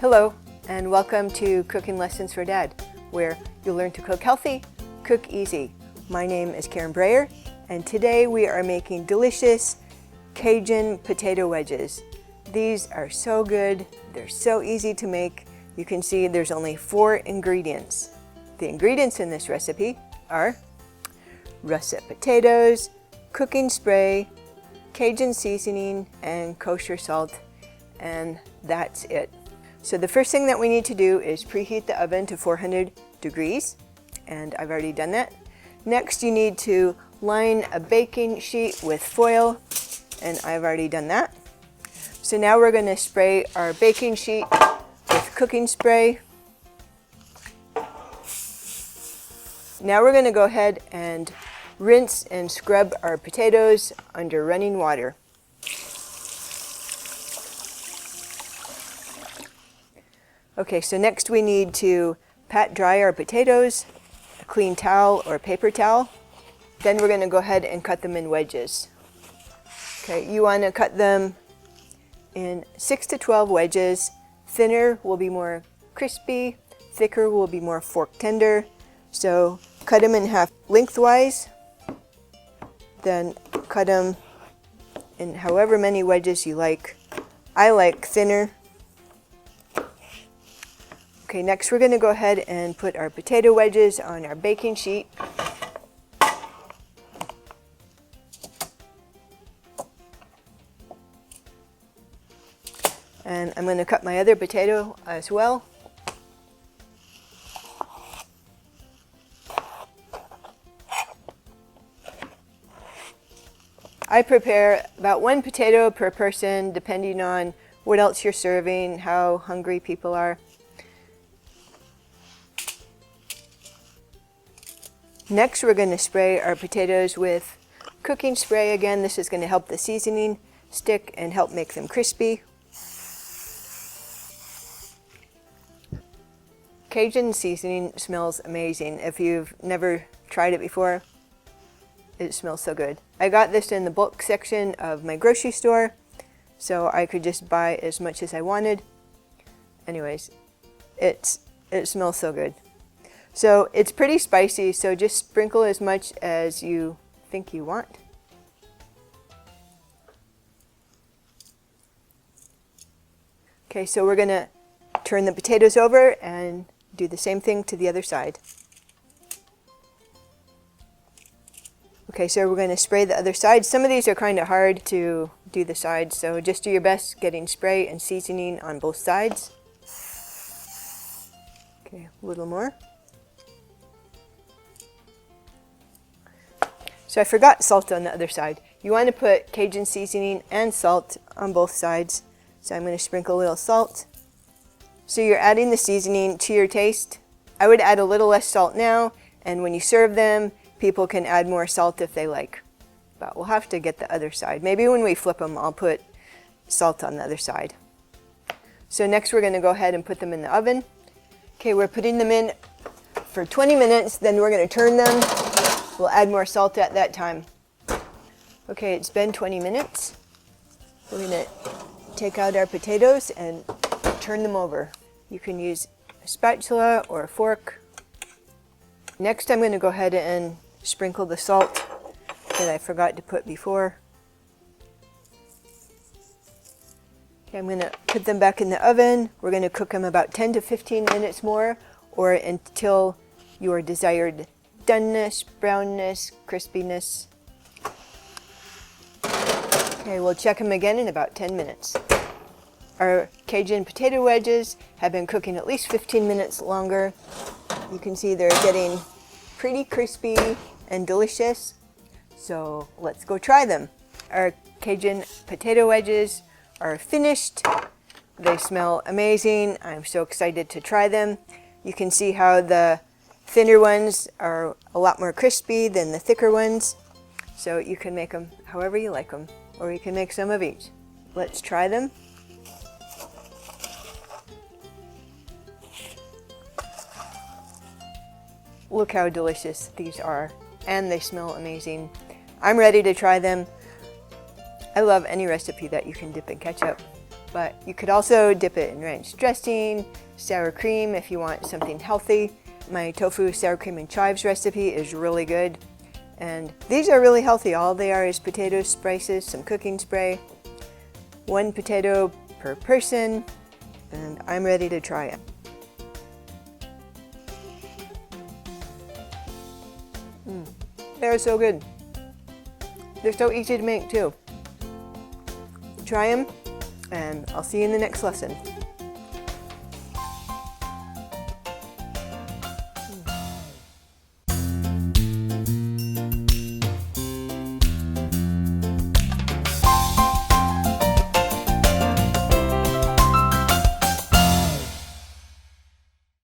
Hello, and welcome to Cooking Lessons for Dad, where you'll learn to cook healthy, cook easy. My name is Karen Breyer, and today we are making delicious Cajun potato wedges. These are so good, they're so easy to make. You can see there's only 4 ingredients. The ingredients in this recipe are russet potatoes, cooking spray, Cajun seasoning, and kosher salt, and that's it. So the first thing that we need to do is preheat the oven to 400 degrees, and I've already done that. Next, you need to line a baking sheet with foil, and I've already done that. So now we're going to spray our baking sheet with cooking spray. Now we're going to go ahead and rinse and scrub our potatoes under running water. Okay, so next we need to pat dry our potatoes, a clean towel or paper towel. Then we're going to go ahead and cut them in wedges. Okay, you want to cut them in 6 to 12 wedges. Thinner will be more crispy, thicker will be more fork tender. So cut them in half lengthwise, then cut them in however many wedges you like. I like thinner. Okay, next we're going to go ahead and put our potato wedges on our baking sheet. And I'm going to cut my other potato as well. I prepare about 1 potato per person, depending on what else you're serving, how hungry people are. Next, we're going to spray our potatoes with cooking spray. Again, this is going to help the seasoning stick and help make them crispy. Cajun seasoning smells amazing. If you've never tried it before, it smells so good. I got this in the bulk section of my grocery store, so I could just buy as much as I wanted. Anyways, it smells so good. So it's pretty spicy, so just sprinkle as much as you think you want. Okay, so we're going to turn the potatoes over and do the same thing to the other side. Okay, so we're going to spray the other side. Some of these are kind of hard to do the sides, so just do your best getting spray and seasoning on both sides. Okay, a little more. So I forgot salt on the other side. You want to put Cajun seasoning and salt on both sides. So I'm going to sprinkle a little salt. So you're adding the seasoning to your taste. I would add a little less salt now, and when you serve them, people can add more salt if they like. But we'll have to get the other side. Maybe when we flip them, I'll put salt on the other side. So next we're going to go ahead and put them in the oven. Okay, we're putting them in for 20 minutes, then we're going to turn them. We'll add more salt at that time. Okay, it's been 20 minutes. We're going to take out our potatoes and turn them over. You can use a spatula or a fork. Next, I'm going to go ahead and sprinkle the salt that I forgot to put before. Okay, I'm going to put them back in the oven. We're going to cook them about 10 to 15 minutes more, or until your desired doneness, brownness, crispiness. Okay, we'll check them again in about 10 minutes. Our Cajun potato wedges have been cooking at least 15 minutes longer. You can see they're getting pretty crispy and delicious. So let's go try them. Our Cajun potato wedges are finished. They smell amazing. I'm so excited to try them. You can see how the thinner ones are a lot more crispy than the thicker ones. So you can make them however you like them, or you can make some of each. Let's try them. Look how delicious these are, and they smell amazing. I'm ready to try them. I love any recipe that you can dip in ketchup. But you could also dip it in ranch dressing, sour cream if you want something healthy. My tofu sour cream and chives recipe is really good. And these are really healthy. All they are is potato spices, some cooking spray, 1 potato per person, and I'm ready to try it. They're so good. They're so easy to make too. Try them, and I'll see you in the next lesson.